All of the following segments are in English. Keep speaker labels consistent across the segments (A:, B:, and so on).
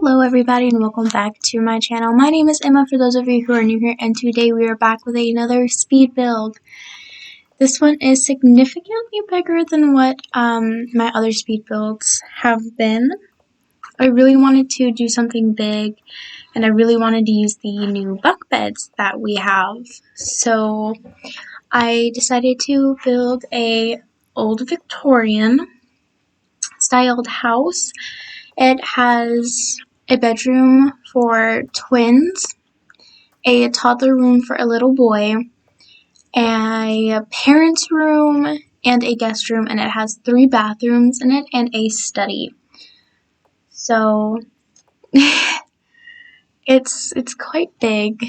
A: Hello everybody and welcome back to my channel. My name is Emma for those of you who are new here, and today we are back with another speed build. This one is significantly bigger than what my other speed builds have been. I really wanted to do something big and I really wanted to use the new bunk beds that we have. So I decided to build a old Victorian styled house. It has a bedroom for twins, a toddler room for a little boy, a parent's room, and a guest room, and it has 3 bathrooms in it and a study. So it's quite big,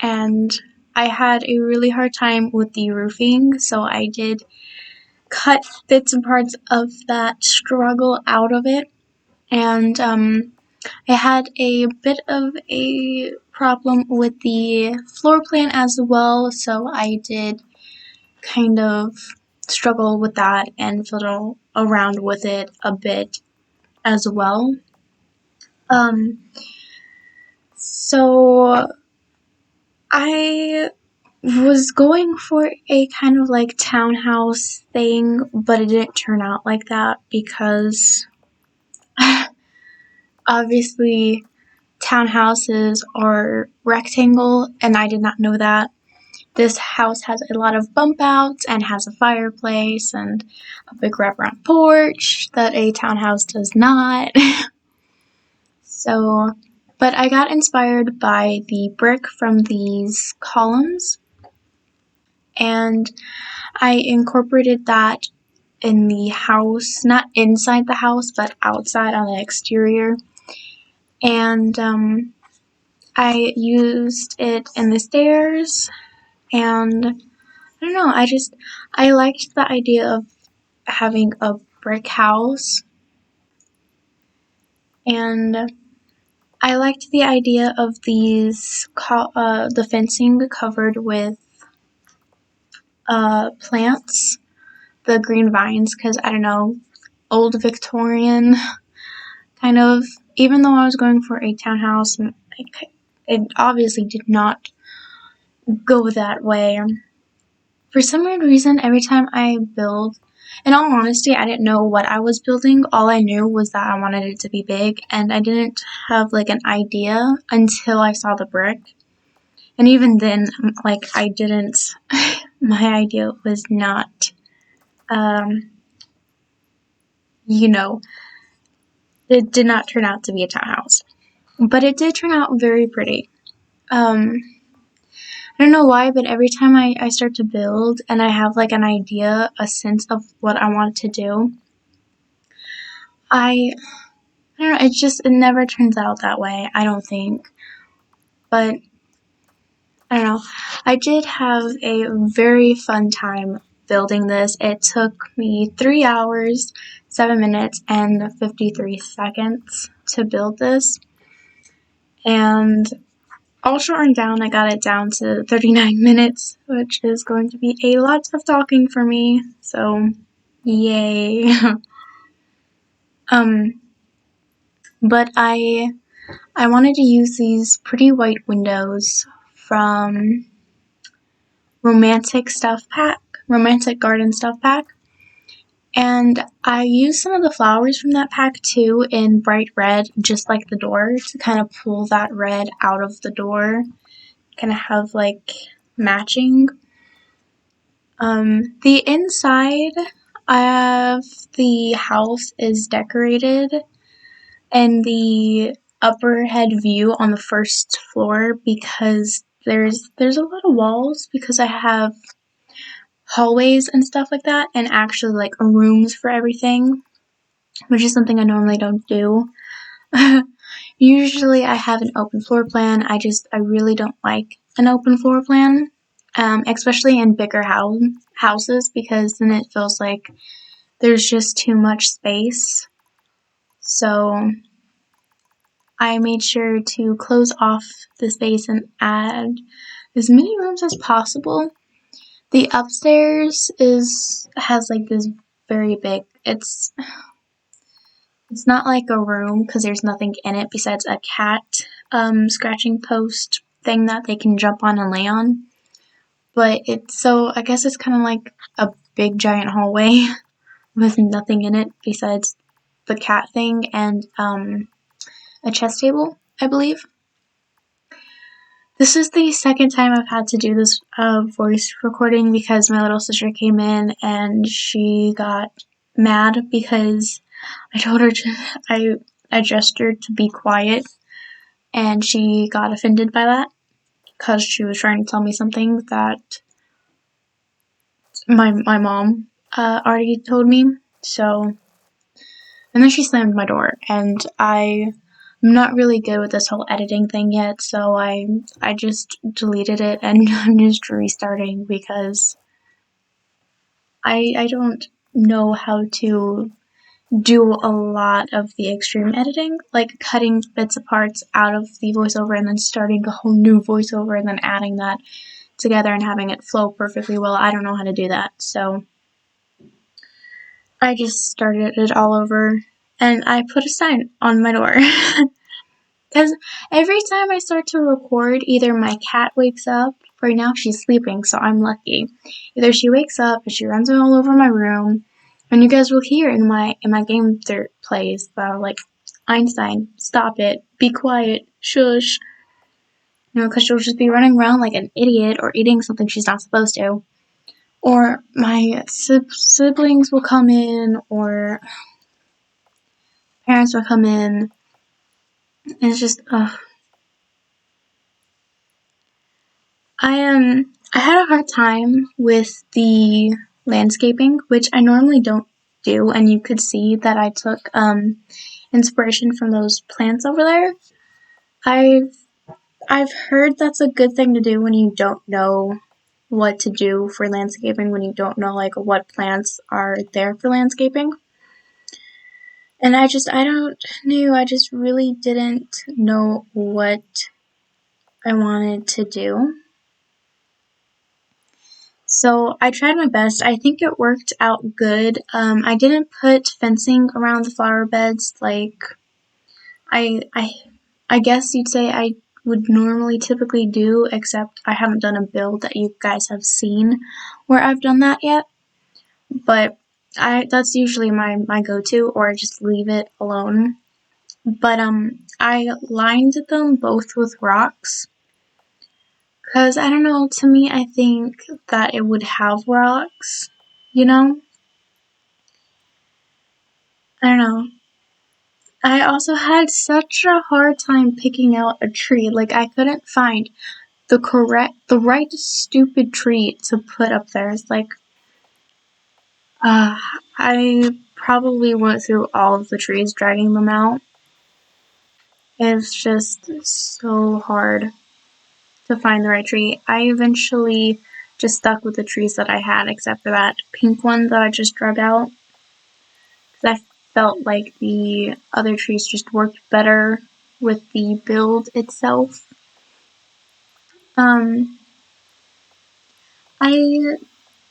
A: and I had a really hard time with the roofing, so I did cut bits and parts of that struggle out of it. And I had a bit of a problem with the floor plan as well, so I did kind of struggle with that and fiddle around with it a bit as well. So I was going for a kind of like townhouse thing, but it didn't turn out like that because obviously townhouses are rectangle, and I did not know that. This house has a lot of bump outs and has a fireplace and a big wraparound porch that a townhouse does not. But I got inspired by the brick from these columns, and I incorporated that in the house, not inside the house, but outside on the exterior. And I used it in the stairs, and I don't know, I liked the idea of having a brick house, and I liked the idea of these, the fencing covered with plants, the green vines, because I don't know, old Victorian kind of, even though I was going for a townhouse, it obviously did not go that way. For some weird reason, every time I build, in all honesty, I didn't know what I was building. All I knew was that I wanted it to be big, and I didn't have like an idea until I saw the brick. And even then, like, I didn't, my idea was not, it did not turn out to be a townhouse. But it did turn out very pretty. I don't know why, but every time I start to build and I have like an idea, a sense of what I want to do, I don't know, it never turns out that way, I don't think. But I don't know, I did have a very fun time building this. It took me 3 hours, 7 minutes, and 53 seconds to build this. And all shortened down, I got it down to 39 minutes, which is going to be a lot of talking for me, so yay. But I wanted to use these pretty white windows from Romantic Garden Stuff Pack, and I used some of the flowers from that pack too in bright red, just like the door, to kind of pull that red out of the door, kind of have like matching. The inside of the house is decorated in the upper head view on the first floor because there's a lot of walls because I have hallways and stuff like that, and actually like rooms for everything, which is something I normally don't do. Usually I have an open floor plan. I really don't like an open floor plan, especially in bigger houses, because then it feels like there's just too much space. So I made sure to close off the space and add as many rooms as possible. The upstairs has like this very big, It's not like a room because there's nothing in it besides a cat scratching post thing that they can jump on and lay on. But I guess it's kind of like a big giant hallway with nothing in it besides the cat thing and a chess table, I believe. This is the second time I've had to do this voice recording because my little sister came in and she got mad because I told her I gestured to be quiet, and she got offended by that because she was trying to tell me something that my mom already told me. So, and then she slammed my door, and I'm not really good with this whole editing thing yet, so I just deleted it and I'm just restarting because I don't know how to do a lot of the extreme editing, like cutting bits of parts out of the voiceover and then starting a whole new voiceover and then adding that together and having it flow perfectly well. I don't know how to do that, so I just started it all over and I put a sign on my door. Because every time I start to record, either my cat wakes up, right now she's sleeping, so I'm lucky. Either she wakes up and she runs all over my room, and you guys will hear in my game that plays, like, Einstein, stop it, be quiet, shush. Because she'll just be running around like an idiot or eating something she's not supposed to. Or my siblings will come in, or parents will come in. It's just, I had a hard time with the landscaping, which I normally don't do, and you could see that I took inspiration from those plants over there. I've heard that's a good thing to do when you don't know what to do for landscaping, when you don't know like what plants are there for landscaping. And I just really didn't know what I wanted to do. So I tried my best. I think it worked out good. I didn't put fencing around the flower beds like I guess you'd say I would normally typically do, except I haven't done a build that you guys have seen where I've done that yet. But that's usually my go-to, or I just leave it alone. But I lined them both with rocks. Because, I don't know, to me, I think that it would have rocks, you know? I don't know. I also had such a hard time picking out a tree. Like, I couldn't find the right stupid tree to put up there. It's like, I probably went through all of the trees dragging them out. It's just so hard to find the right tree. I eventually just stuck with the trees that I had, except for that pink one that I just drug out. Because I felt like the other trees just worked better with the build itself. I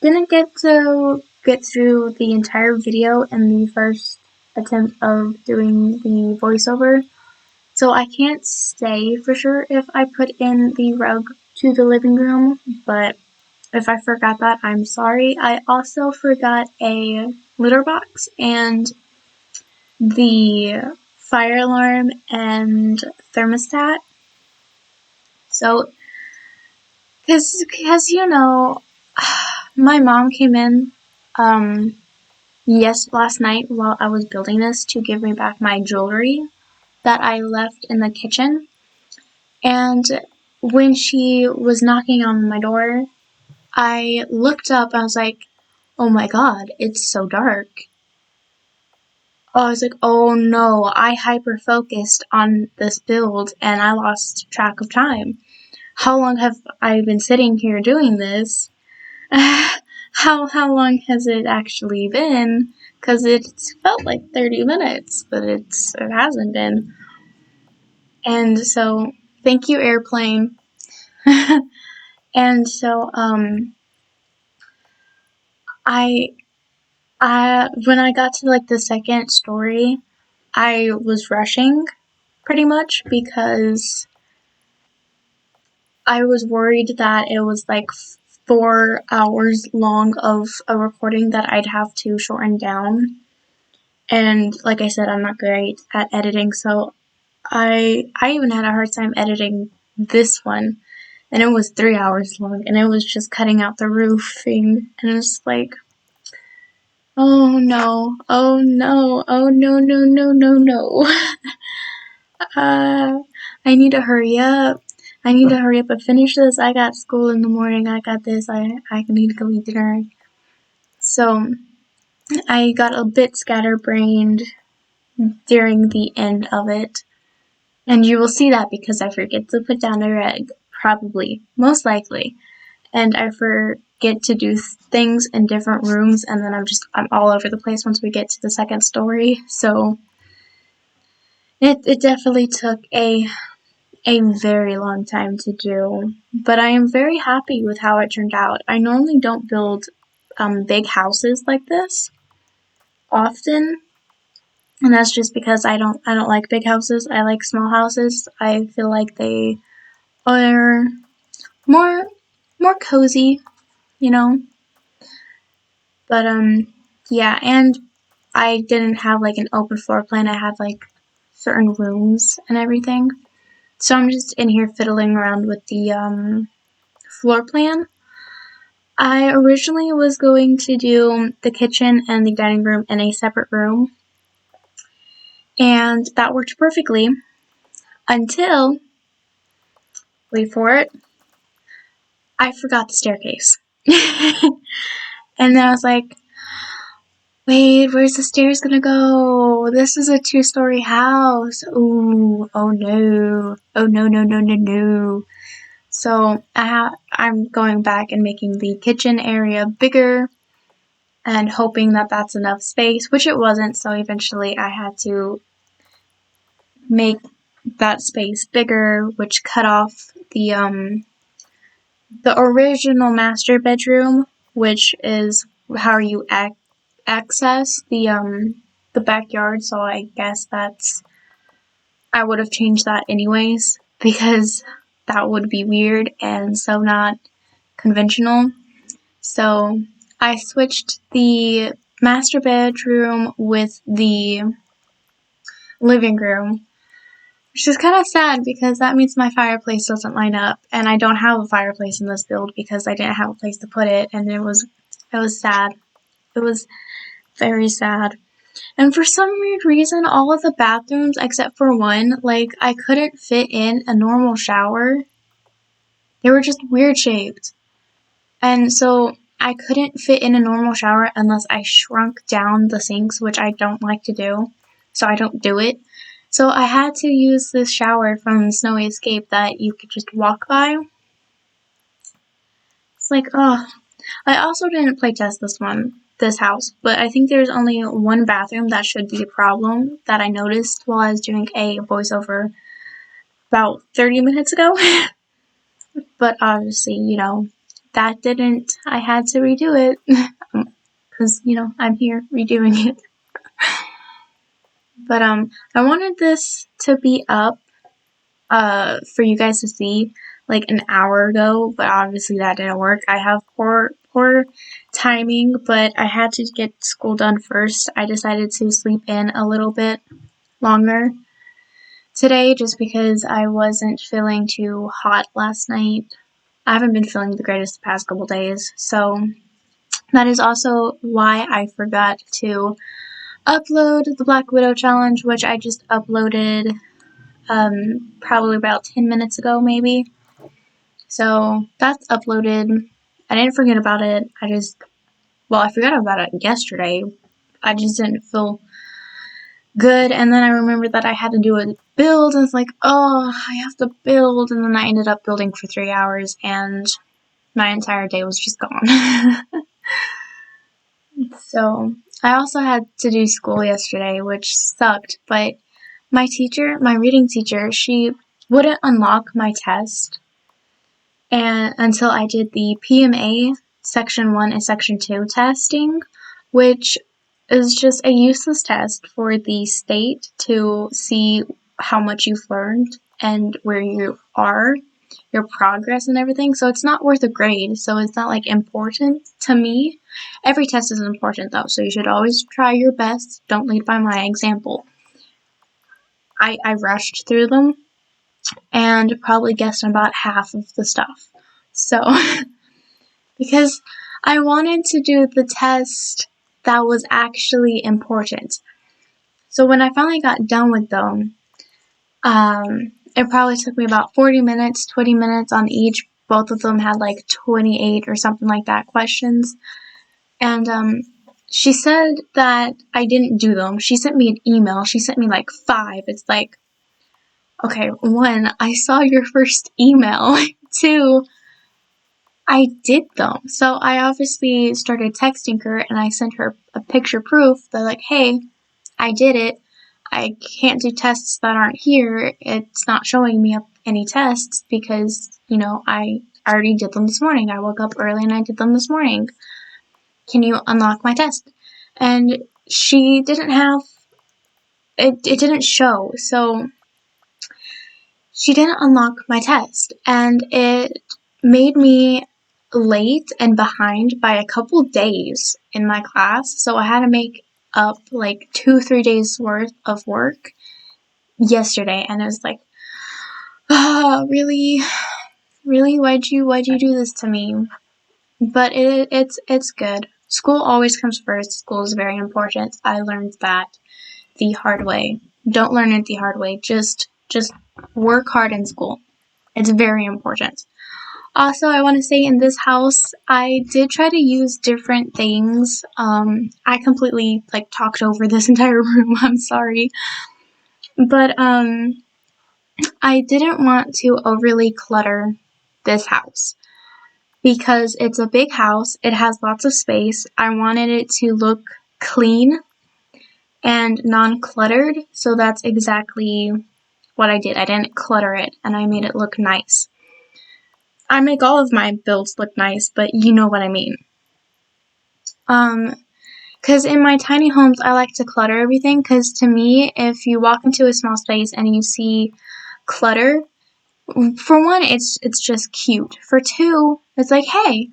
A: didn't get to get through the entire video in the first attempt of doing the voiceover, so I can't say for sure if I put in the rug to the living room, but if I forgot that, I'm sorry. I also forgot a litter box and the fire alarm and thermostat. So, because my mom came in, last night while I was building this to give me back my jewelry that I left in the kitchen. And when she was knocking on my door, I looked up and I was like, oh my god, it's so dark. I was like, oh no, I hyper focused on this build and I lost track of time. How long have I been sitting here doing this? How long has it actually been? Because it's felt like 30 minutes, but it hasn't been. And so, thank you, airplane. And so, I when I got to like the second story, I was rushing pretty much because I was worried that it was like 4 hours long of a recording that I'd have to shorten down. And like I said, I'm not great at editing, so I even had a hard time editing this one, and it was 3 hours long, and it was just cutting out the roofing, and it's like, oh no, oh no, oh no, no, no, no, no. I need to hurry up. I need to hurry up and finish this. I got school in the morning. I got this. I need to go eat dinner. So I got a bit scatterbrained during the end of it. And you will see that because I forget to put down a reg. Probably. Most likely. And I forget to do things in different rooms, and then I'm all over the place once we get to the second story. So it definitely took a very long time to do, but I am very happy with how it turned out. I normally don't build big houses like this often, and that's just because I don't like big houses. I like small houses. I feel like they are more cozy, you know. But yeah, and I didn't have like an open floor plan. I had like certain rooms and everything. So I'm just in here fiddling around with the floor plan. I originally was going to do the kitchen and the dining room in a separate room, and that worked perfectly until, wait for it, I forgot the staircase. And then I was like, wait, where's the stairs gonna go? This is a 2-story house. Ooh, oh no. Oh no, no, no, no, no. So I'm going back and making the kitchen area bigger and hoping that that's enough space, which it wasn't, so eventually I had to make that space bigger, which cut off the original master bedroom, which is how you access the backyard, so I guess I would have changed that anyways, because that would be weird and so not conventional. So I switched the master bedroom with the living room, which is kind of sad because that means my fireplace doesn't line up, and I don't have a fireplace in this build because I didn't have a place to put it, and it was sad. It was very sad. And for some weird reason, all of the bathrooms except for one, like, I couldn't fit in a normal shower. They were just weird shaped. And so I couldn't fit in a normal shower unless I shrunk down the sinks, which I don't like to do. So I don't do it. So I had to use this shower from Snowy Escape that you could just walk by. It's like, oh. I also didn't playtest this house, but I think there's only one bathroom that should be a problem that I noticed while I was doing a voiceover about 30 minutes ago. But obviously, that didn't, I had to redo it, because, I'm here redoing it. But, I wanted this to be up, for you guys to see, like, an hour ago, but obviously that didn't work. I have poor timing, but I had to get school done first. I decided to sleep in a little bit longer today, just because I wasn't feeling too hot last night. I haven't been feeling the greatest the past couple days, so that is also why I forgot to upload the Black Widow challenge, which I just uploaded probably about 10 minutes ago, maybe. So that's uploaded. I didn't forget about it. I forgot about it yesterday. I just didn't feel good, and then I remembered that I had to do a build, and it's like, oh, I have to build, and then I ended up building for 3 hours, and my entire day was just gone. So, I also had to do school yesterday, which sucked, but my reading teacher, she wouldn't unlock my test until I did the PMA Section 1 and Section 2 testing, which is just a useless test for the state to see how much you've learned and where you are, your progress and everything. So it's not worth a grade. So it's not like important to me. Every test is important though, so you should always try your best. Don't lead by my example. I rushed through them and probably guessed about half of the stuff. So, because I wanted to do the test that was actually important. So when I finally got done with them, it probably took me about 40 minutes, 20 minutes on each. Both of them had like 28 or something like that questions. And she said that I didn't do them. She sent me an email. She sent me like 5. It's like, okay, 1, I saw your first email. 2, I did them. So I obviously started texting her and I sent her a picture proof that like, hey, I did it. I can't do tests that aren't here. It's not showing me up any tests because, you know, I already did them this morning. I woke up early and I did them this morning. Can you unlock my test? And she didn't have, it didn't show. So she didn't unlock my test and it made me late and behind by a couple days in my class. So I had to make up like 2-3 days worth of work yesterday, and it was like, really, why'd you do this to me? But it's good. School always comes first. School is very important. I learned that the hard way. Don't learn it the hard way. Just work hard in school. It's very important. Also, I want to say in this house, I did try to use different things. I completely like talked over this entire room. I'm sorry. But I didn't want to overly clutter this house because it's a big house. It has lots of space. I wanted it to look clean and non-cluttered. So that's exactly what I did. I didn't clutter it and I made it look nice. I make all of my builds look nice, but you know what I mean. Because in my tiny homes, I like to clutter everything, because to me, if you walk into a small space and you see clutter, for one, it's just cute. For 2, it's like, hey,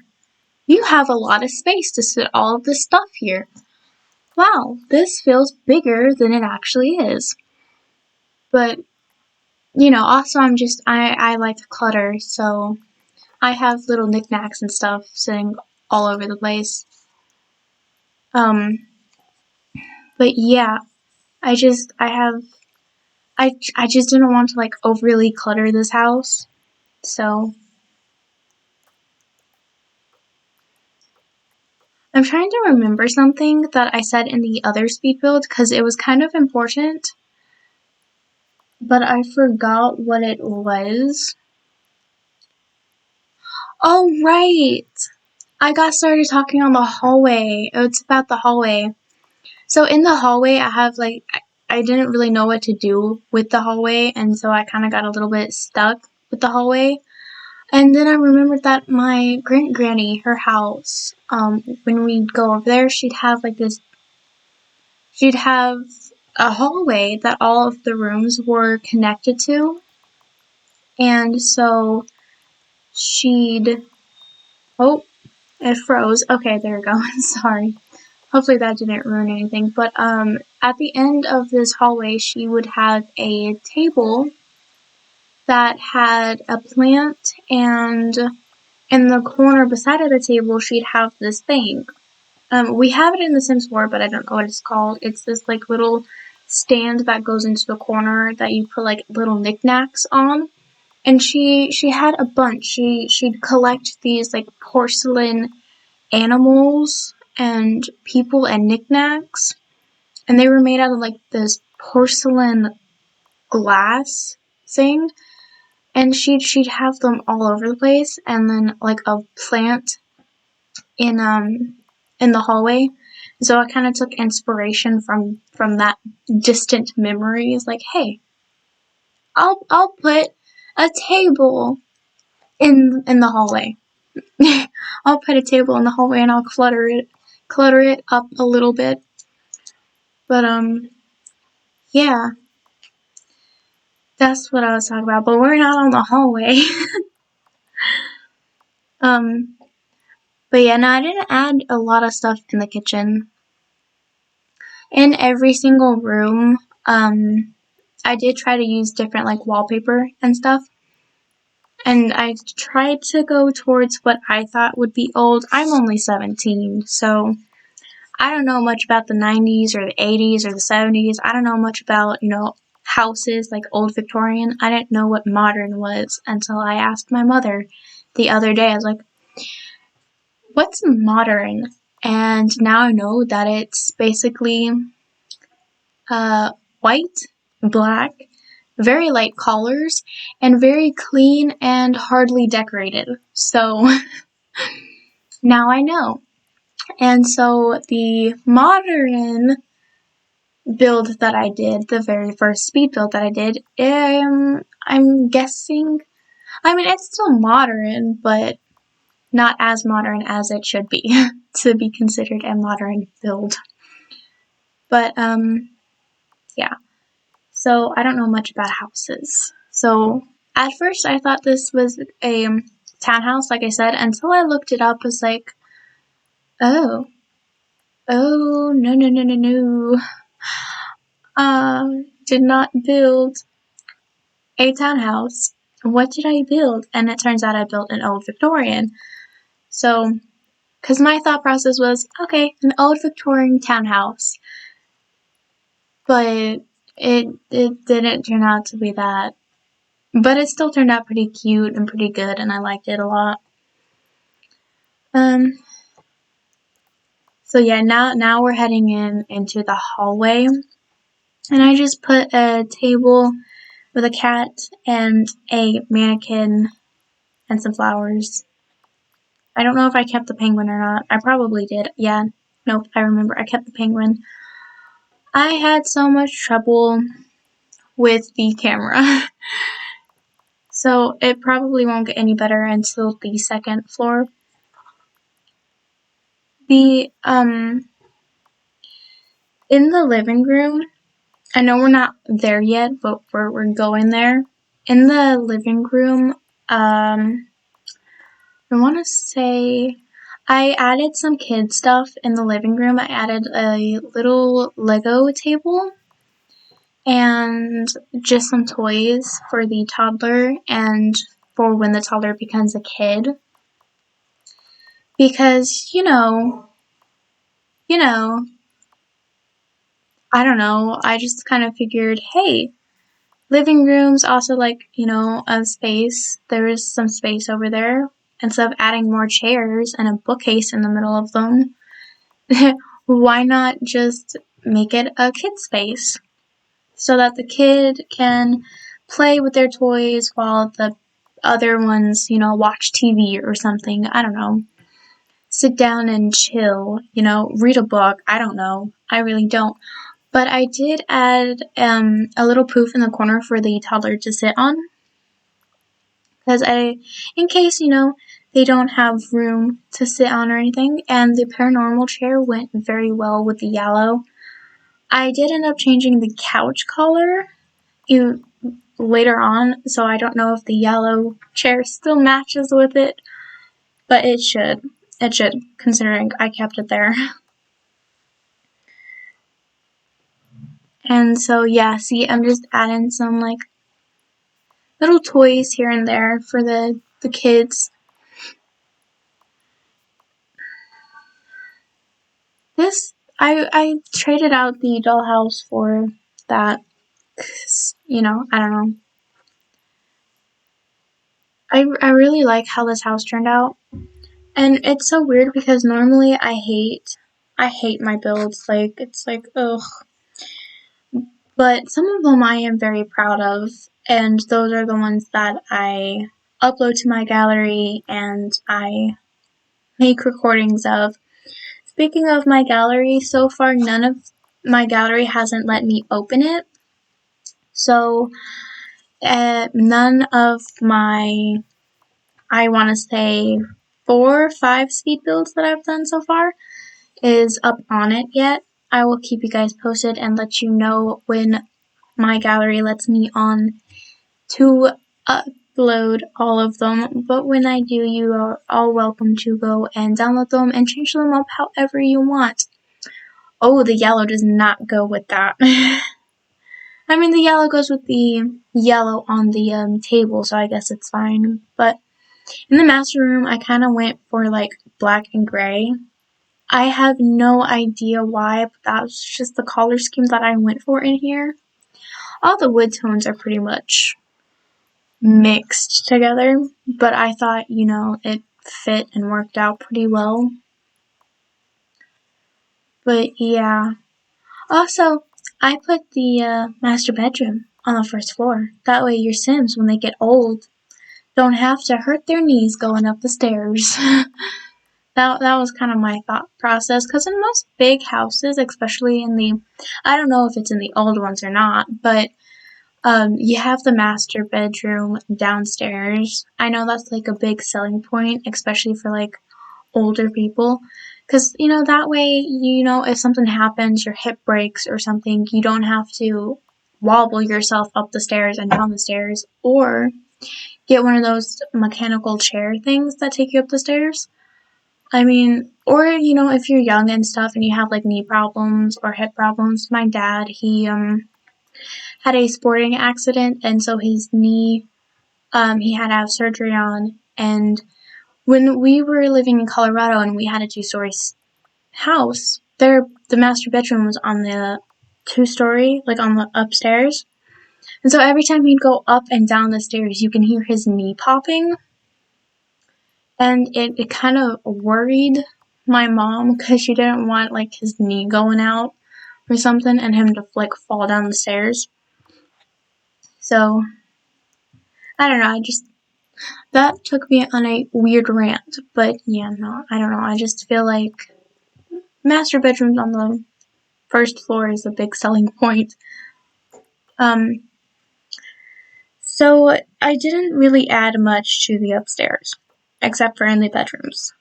A: you have a lot of space to sit all of this stuff here. Wow, this feels bigger than it actually is. But, you know, also I like to clutter, so I have little knickknacks and stuff sitting all over the place. But yeah, I just didn't want to like overly clutter this house. So I'm trying to remember something that I said in the other speed build because it was kind of important, but I forgot what it was. Oh, right! I got started talking on the hallway. It's about the hallway. So in the hallway, I have like, I didn't really know what to do with the hallway, and so I kind of got a little bit stuck with the hallway. And then I remembered that my granny, her house, when we'd go over there, she'd have a hallway that all of the rooms were connected to. And so oh, it froze. Okay, there we go. Sorry. Hopefully that didn't ruin anything. But at the end of this hallway, she would have a table that had a plant, and in the corner beside of the table, she'd have this thing. We have it in The Sims 4, but I don't know what it's called. It's this like little stand that goes into the corner that you put like little knickknacks on. And she had a bunch. She'd collect these like porcelain animals and people and knickknacks, and they were made out of like this porcelain glass thing. And she'd have them all over the place, and then like a plant in the hallway. So I kind of took inspiration from that distant memory. It's like, hey, I'll put a table in the hallway. I'll put a table in the hallway and I'll clutter it up a little bit. But, yeah. That's what I was talking about, but we're not on the hallway. But yeah, no, I didn't add a lot of stuff in the kitchen. In every single room, I did try to use different, like, wallpaper and stuff. And I tried to go towards what I thought would be old. I'm only 17, so I don't know much about the 90s or the 80s or the 70s. I don't know much about, houses like old Victorian. I didn't know what modern was until I asked my mother the other day. I was like, what's modern? And now I know that it's basically white, black, very light colors, and very clean and hardly decorated. So now I know. And so the modern build that I did, the very first speed build that I did, I'm guessing, I mean, it's still modern, but not as modern as it should be to be considered a modern build. But, yeah. So I don't know much about houses. So at first I thought this was a townhouse, like I said, until I looked it up. I was like, oh, no. Did not build a townhouse. What did I build? And it turns out I built an old Victorian. So, because my thought process was, okay, an old Victorian townhouse. But it didn't turn out to be that. But it still turned out pretty cute and pretty good, and I liked it a lot. So yeah, now we're heading into the hallway. And I just put a table with a cat and a mannequin and some flowers. I don't know if I kept the penguin or not. I probably did. Yeah. Nope, I remember. I kept the penguin. I had so much trouble with the camera. So it probably won't get any better until the second floor. In the living room, I know we're not there yet, but we're going there. In the living room, I want to say I added some kid stuff in the living room. I added a little Lego table and just some toys for the toddler and for when the toddler becomes a kid. Because, I don't know, I just kind of figured, hey, living room's also like, a space. There is some space over there. Instead of adding more chairs and a bookcase in the middle of them, why not just make it a kid space? So that the kid can play with their toys while the other ones, watch TV or something. I don't know. Sit down and chill, read a book. I don't know. I really don't. But I did add a little poof in the corner for the toddler to sit on. Because in case, they don't have room to sit on or anything. And the paranormal chair went very well with the yellow. I did end up changing the couch color later on. So I don't know if the yellow chair still matches with it. But it should. It should, considering I kept it there. And so, yeah, see, I'm just adding some, like, little toys here and there for the kids. I traded out the dollhouse for that, 'cause, I don't know. I really like how this house turned out. And it's so weird because normally I hate my builds. Like, it's like, ugh. But some of them I am very proud of, and those are the ones that I upload to my gallery and I make recordings of. Speaking of my gallery, so far none of my gallery hasn't let me open it. So none of my, I want to say 4 or 5 speed builds that I've done so far is up on it yet. I will keep you guys posted and let you know when my gallery lets me on to upload all of them. But when I do, you are all welcome to go and download them and change them up however you want. Oh, the yellow does not go with that. I mean, the yellow goes with the yellow on the table, so I guess it's fine. But in the master room, I kind of went for like black and gray. I have no idea why, but that was just the color scheme that I went for in here. All the wood tones are pretty much mixed together, but I thought, it fit and worked out pretty well. But yeah. Also, I put the master bedroom on the first floor. That way your Sims, when they get old, don't have to hurt their knees going up the stairs. That was kind of my thought process, because in most big houses, especially I don't know if it's in the old ones or not, but you have the master bedroom downstairs. I know that's like a big selling point, especially for like older people, because that way, if something happens, your hip breaks or something, you don't have to wobble yourself up the stairs and down the stairs, or get one of those mechanical chair things that take you up the stairs. I mean, or if you're young and stuff and you have like knee problems or hip problems. My dad, he had a sporting accident, and so his knee, he had to have surgery on. And when we were living in Colorado and we had a 2-story house, the master bedroom was on the 2-story, like on the upstairs. And so every time he'd go up and down the stairs, you can hear his knee popping. And it kind of worried my mom, because she didn't want like his knee going out or something and him to like fall down the stairs. So I don't know, that took me on a weird rant. But yeah, no, I don't know, I just feel like master bedrooms on the first floor is a big selling point. So I didn't really add much to the upstairs, except for in the bedrooms.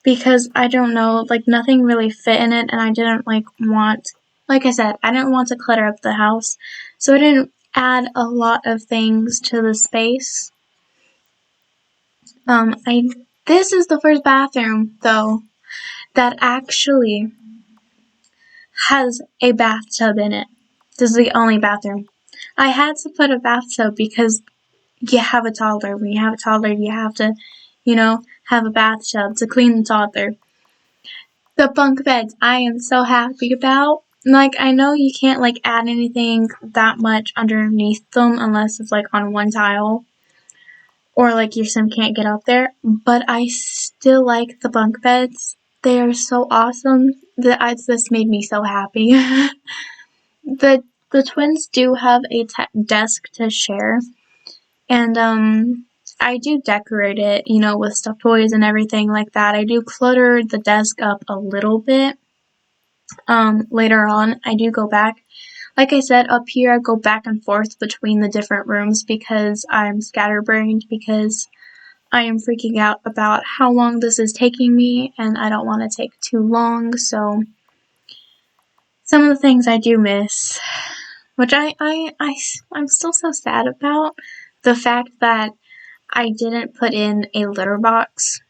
A: Because I don't know, like nothing really fit in it, and I didn't like I said, I didn't want to clutter up the house, so I didn't add a lot of things to the space. This is the first bathroom, though, that actually has a bathtub in it. This is the only bathroom. I had to put a bathtub because you have a toddler. When you have a toddler, you have to, have a bathtub to clean the toddler. The bunk beds, I am so happy about. Like, I know you can't, like, add anything that much underneath them unless it's, like, on one tile. Or, like, your sim can't get up there. But I still like the bunk beds. They are so awesome. This made me so happy. The twins do have a desk to share. And, I do decorate it, with stuffed toys and everything like that. I do clutter the desk up a little bit. Later on, I do go back. Like I said, up here, I go back and forth between the different rooms because I'm scatterbrained, because I am freaking out about how long this is taking me, and I don't want to take too long, so some of the things I do miss, which I'm still so sad about. The fact that I didn't put in a litter box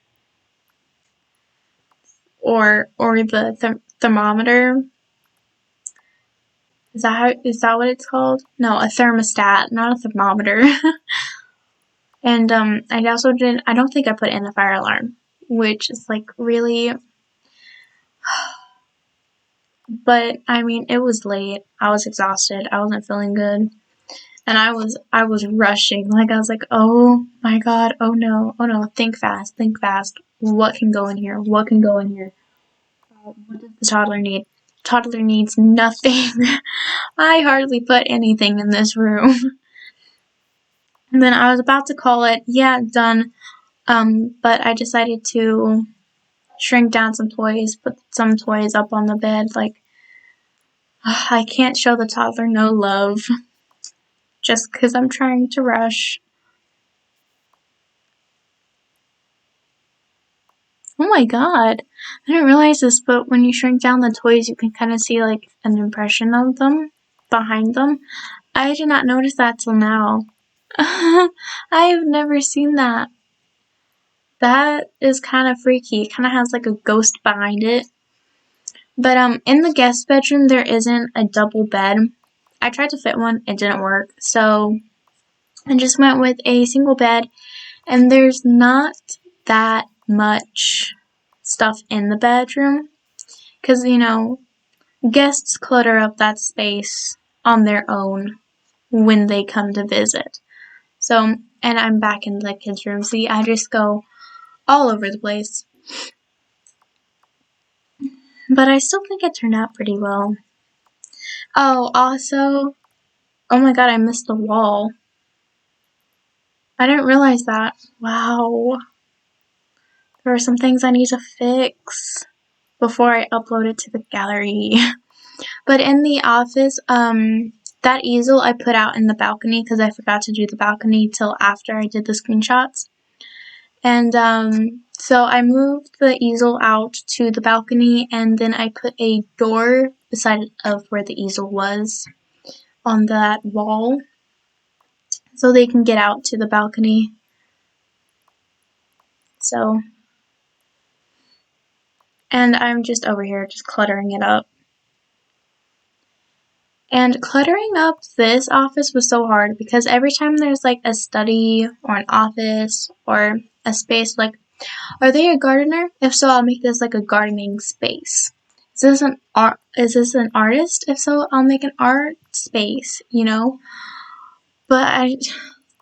A: or the thermometer. Is that what it's called? No, a thermostat, not a thermometer. And I don't think I put in a fire alarm, which is like really, but I mean, it was late. I was exhausted. I wasn't feeling good. And I was rushing. Like, I was like, oh my god, oh no, think fast. What can go in here? What does the toddler need? Toddler needs nothing. I hardly put anything in this room. And then I was about to call it, yeah, done. But I decided to shrink down some toys, put some toys up on the bed. Like, I can't show the toddler no love just because I'm trying to rush. Oh my god. I didn't realize this, but when you shrink down the toys, you can kind of see like an impression of them behind them. I did not notice that till now. I've never seen that. That is kind of freaky. It kind of has like a ghost behind it. But in the guest bedroom, there isn't a double bed. I tried to fit one, it didn't work. So I just went with a single bed, and there's not that much stuff in the bedroom. Because, you know, guests clutter up that space on their own when they come to visit. So, and I'm back in the kids' room. See, I just go all over the place. But I still think it turned out pretty well. Oh, also, oh my god, I missed the wall. I didn't realize that. Wow. There are some things I need to fix before I upload it to the gallery. But in the office, that easel I put out in the balcony because I forgot to do the balcony till after I did the screenshots. And so I moved the easel out to the balcony, and then I put a door beside of where the easel was on that wall so they can get out to the balcony. So, and I'm just over here just cluttering it up. And cluttering up this office was so hard because every time there's like a study or an office or a space like, are they a gardener? If so, I'll make this like a gardening space. Is this an artist? If so, I'll make an art space, you know? But I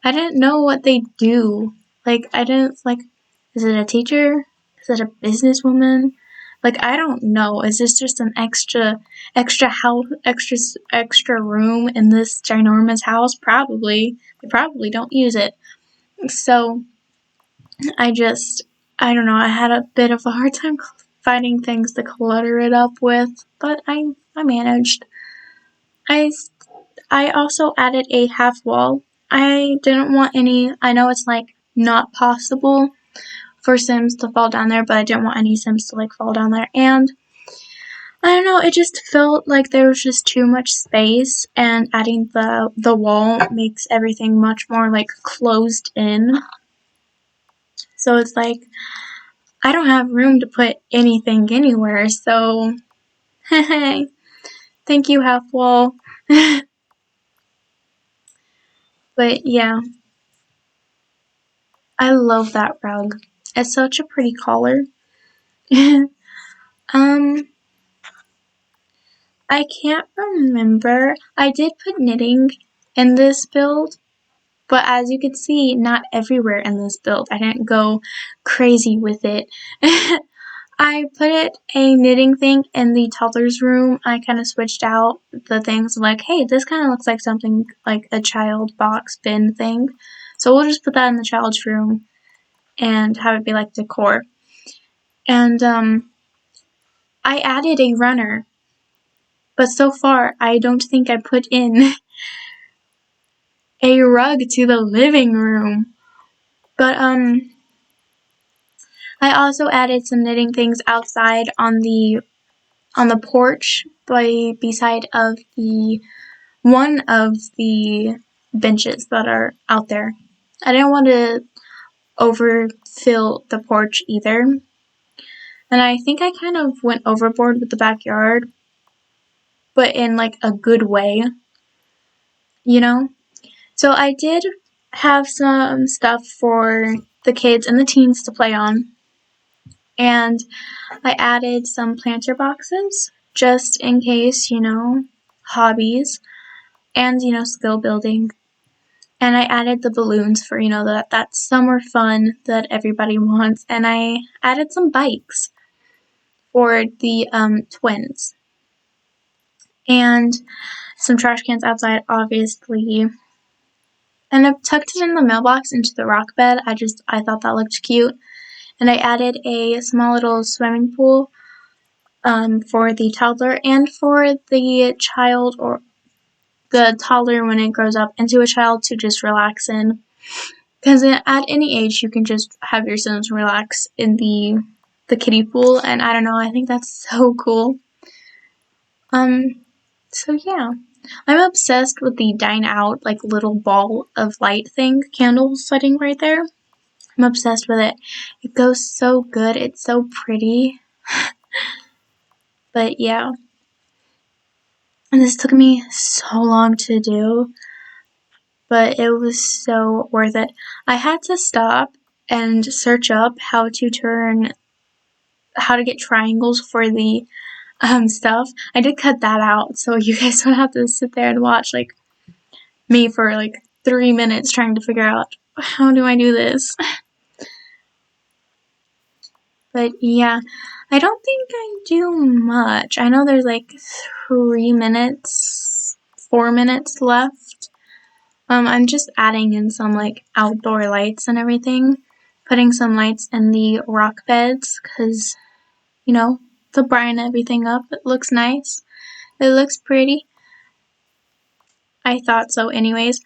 A: didn't know what they do. Like, I didn't, like, is it a teacher? Is it a businesswoman? Like, I don't know. Is this just an extra house, extra room in this ginormous house? Probably. They probably don't use it. So, I don't know. I had a bit of a hard time finding things to clutter it up with, but I managed. I also added a half wall. I didn't want any, I know it's like not possible for Sims to fall down there, but I didn't want any Sims to like fall down there. And I don't know, it just felt like there was just too much space, and adding the wall makes everything much more like closed in. So it's like I don't have room to put anything anywhere. So hey, thank you, half wall. But yeah, I love that rug. It's such a pretty collar. I can't remember. I did put knitting in this build, but as you can see, not everywhere in this build. I didn't go crazy with it. I put a knitting thing in the toddler's room. I kind of switched out the things like, hey, this kind of looks like something like a child box bin thing. So we'll just put that in the child's room and have it be like decor. And I added a runner, but so far I don't think I put in a rug to the living room. But I also added some knitting things outside on the porch beside of the one of the benches that are out there. I didn't want to overfill the porch either. And I think I kind of went overboard with the backyard, but in like a good way, you know? So I did have some stuff for the kids and the teens to play on. And I added some planter boxes just in case, you know, hobbies and, you know, skill building. And I added the balloons for, you know, that summer fun that everybody wants. And I added some bikes for the twins. And some trash cans outside, obviously. And I've tucked it in the mailbox into the rock bed. I thought that looked cute. And I added a small little swimming pool for the toddler and for the child or the toddler when it grows up into a child to just relax in. Because at any age, you can just have your Sims relax in the the kiddie pool, and I don't know, I think that's so cool. So yeah. I'm obsessed with the dine out, like, little ball of light thing, candle setting right there. I'm obsessed with it. It goes so good. It's so pretty. But yeah. And this took me so long to do, but it was so worth it. I had to stop and search up how to get triangles for the stuff. I did cut that out, so you guys don't have to sit there and watch like me for like 3 minutes trying to figure out how do I do this. But yeah, I don't think I do much. I know there's like 3 minutes, 4 minutes left. I'm just adding in some like outdoor lights and everything, putting some lights in the rock beds because, you know, to brighten everything up. It looks nice. It looks pretty. I thought so anyways.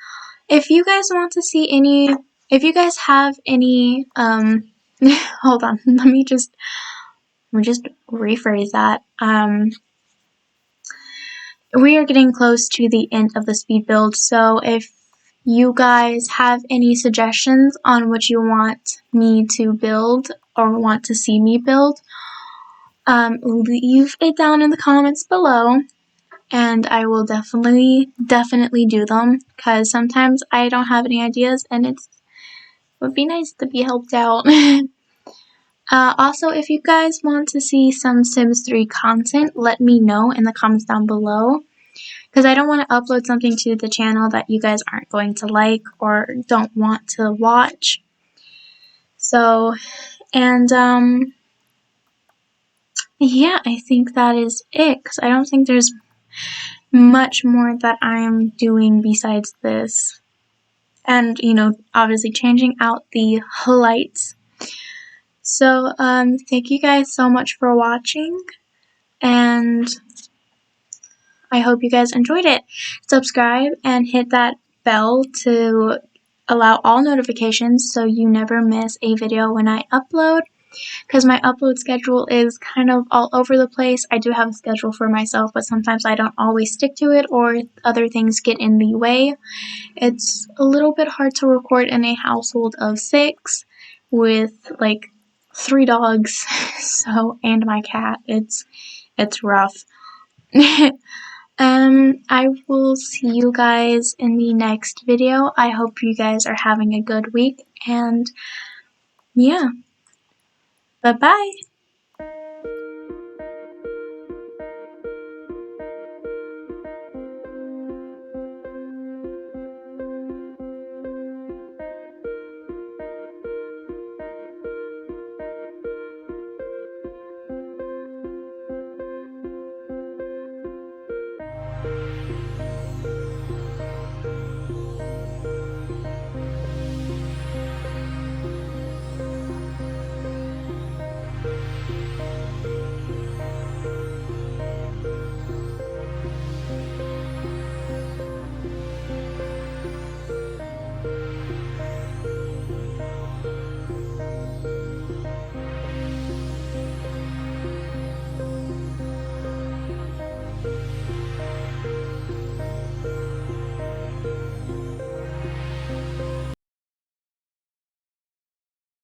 A: If you guys want to see if you guys have any, hold on, let me just rephrase that. We are getting close to the end of the speed build, so if you guys have any suggestions on what you want me to build or want to see me build, leave it down in the comments below, and I will definitely do them, because sometimes I don't have any ideas and it would be nice to be helped out. Also, if you guys want to see some Sims 3 content, let me know in the comments down below, because I don't want to upload something to the channel that you guys aren't going to like or don't want to watch. So, and yeah, I think that is it, because I don't think there's much more that I'm doing besides this. And, you know, obviously changing out the lights. So, thank you guys so much for watching, and I hope you guys enjoyed it. Subscribe and hit that bell to allow all notifications so you never miss a video when I upload, because my upload schedule is kind of all over the place. I do have a schedule for myself, but sometimes I don't always stick to it or other things get in the way. It's a little bit hard to record in a household of 6 with like 3 dogs, so, and my cat. It's rough. I will see you guys in the next video. I hope you guys are having a good week, and yeah, bye-bye.